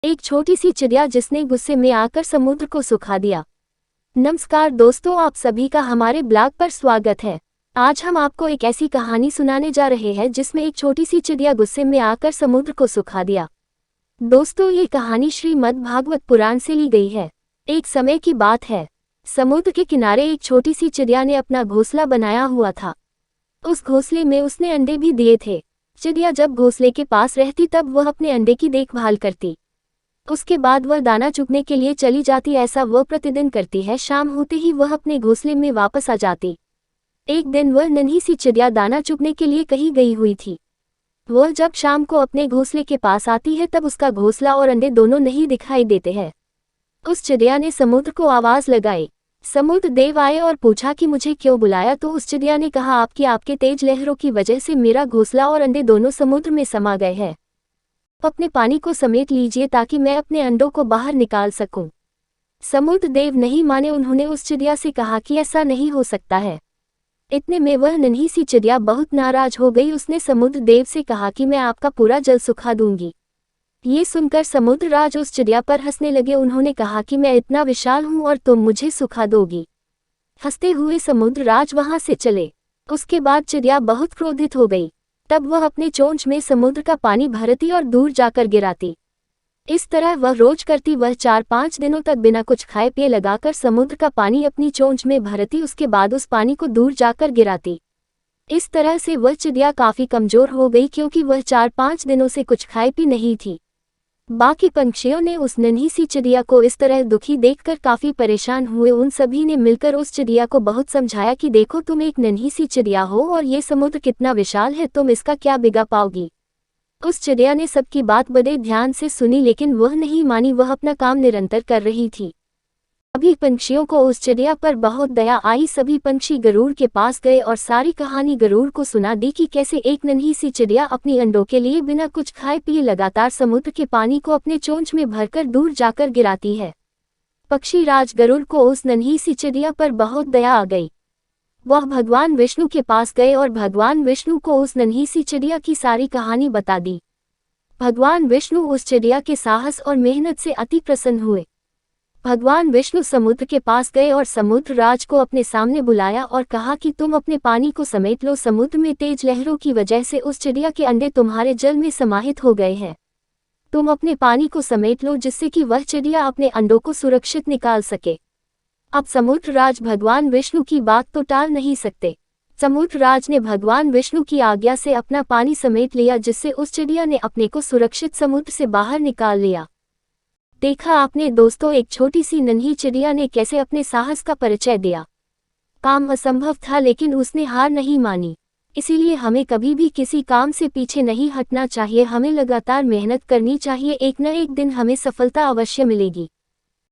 एक छोटी सी चिड़िया जिसने गुस्से में आकर समुद्र को सुखा दिया। नमस्कार दोस्तों, आप सभी का हमारे ब्लॉग पर स्वागत है। आज हम आपको एक ऐसी कहानी सुनाने जा रहे हैं जिसमें एक छोटी सी चिड़िया गुस्से में आकर समुद्र को सुखा दिया। दोस्तों, ये कहानी श्रीमद् भागवत पुराण से ली गई है। एक समय की बात है, समुद्र के किनारे एक छोटी सी चिड़िया ने अपना घोंसला बनाया हुआ था। उस घोंसले में उसने अंडे भी दिए थे। चिड़िया जब घोंसले के पास रहती तब वह अपने अंडे की देखभाल करती। उसके बाद वह दाना चुगने के लिए चली जाती। ऐसा वह प्रतिदिन करती है। शाम होते ही वह अपने घोंसले में वापस आ जाती। एक दिन वह नन्ही सी चिड़िया दाना चुगने के लिए कहीं गई हुई थी। वह जब शाम को अपने घोंसले के पास आती है तब उसका घोंसला और अंडे दोनों नहीं दिखाई देते हैं। उस चिड़िया ने समुद्र को आवाज लगाई। समुद्र देव आए और पूछा कि मुझे क्यों बुलाया। तो उस चिड़िया ने कहा, आपके तेज लहरों की वजह से मेरा घोंसला और अंडे दोनों समुद्र में समा गए हैं। अपने पानी को समेट लीजिए ताकि मैं अपने अंडों को बाहर निकाल सकूं। समुद्र देव नहीं माने। उन्होंने उस चिड़िया से कहा कि ऐसा नहीं हो सकता है। इतने में वह नन्ही सी चिड़िया बहुत नाराज हो गई। उसने समुद्र देव से कहा कि मैं आपका पूरा जल सुखा दूंगी। ये सुनकर समुद्र राज उस चिड़िया पर हंसने लगे। उन्होंने कहा कि मैं इतना विशाल हूं और तुम मुझे सुखा दोगी। हंसते हुए समुद्र राज वहां से चले। उसके बाद चिड़िया बहुत क्रोधित हो गई। तब वह अपने चोंच में समुद्र का पानी भरती और दूर जाकर गिराती। इस तरह वह रोज करती। वह 4-5 दिनों तक बिना कुछ खाए पिए लगाकर समुद्र का पानी अपनी चोंच में भरती। उसके बाद उस पानी को दूर जाकर गिराती। इस तरह से वह चिड़िया काफी कमजोर हो गई क्योंकि वह 4-5 दिनों से कुछ खाए पी नहीं थी। बाकी पंछियों ने उस नन्ही सी चिड़िया को इस तरह दुखी देखकर काफी परेशान हुए। उन सभी ने मिलकर उस चिड़िया को बहुत समझाया कि देखो, तुम एक नन्ही सी चिड़िया हो और ये समुद्र कितना विशाल है, तुम इसका क्या बिगा पाओगी। उस चिड़िया ने सबकी बात बड़े ध्यान से सुनी, लेकिन वह नहीं मानी। वह अपना काम निरंतर कर रही थी। सभी पंछियों को उस चिड़िया पर बहुत दया आई। सभी पंछी गरुड़ के पास गए और सारी कहानी गरुड़ को सुना दी कि कैसे एक नन्ही सी चिड़िया अपनी अंडों के लिए बिना कुछ खाए पिए लगातार समुद्र के पानी को अपने चोंच में भरकर दूर जाकर गिराती है। पक्षी राज गरुड़ को उस नन्ही सी चिड़िया पर बहुत दया आ गई। वह भगवान विष्णु के पास गए और भगवान विष्णु को उस नन्ही सी चिड़िया की सारी कहानी बता दी। भगवान विष्णु उस चिड़िया के साहस और मेहनत से अति प्रसन्न हुए। भगवान विष्णु समुद्र के पास गए और समुद्र राज को अपने सामने बुलाया और कहा कि तुम अपने पानी को समेट लो। समुद्र में तेज लहरों की वजह से उस चिड़िया के अंडे तुम्हारे जल में समाहित हो गए हैं। तुम अपने पानी को समेट लो जिससे कि वह चिड़िया अपने अंडों को सुरक्षित निकाल सके। अब समुद्र राज भगवान विष्णु की बात तो टाल नहीं सकते। समुद्र राज ने भगवान विष्णु की आज्ञा से अपना पानी समेट लिया, जिससे उस चिड़िया ने अपने को सुरक्षित समुद्र से बाहर निकाल लिया। देखा आपने दोस्तों, एक छोटी सी नन्ही चिड़िया ने कैसे अपने साहस का परिचय दिया। काम असंभव था लेकिन उसने हार नहीं मानी। इसीलिए हमें कभी भी किसी काम से पीछे नहीं हटना चाहिए। हमें लगातार मेहनत करनी चाहिए। एक न एक दिन हमें सफलता अवश्य मिलेगी।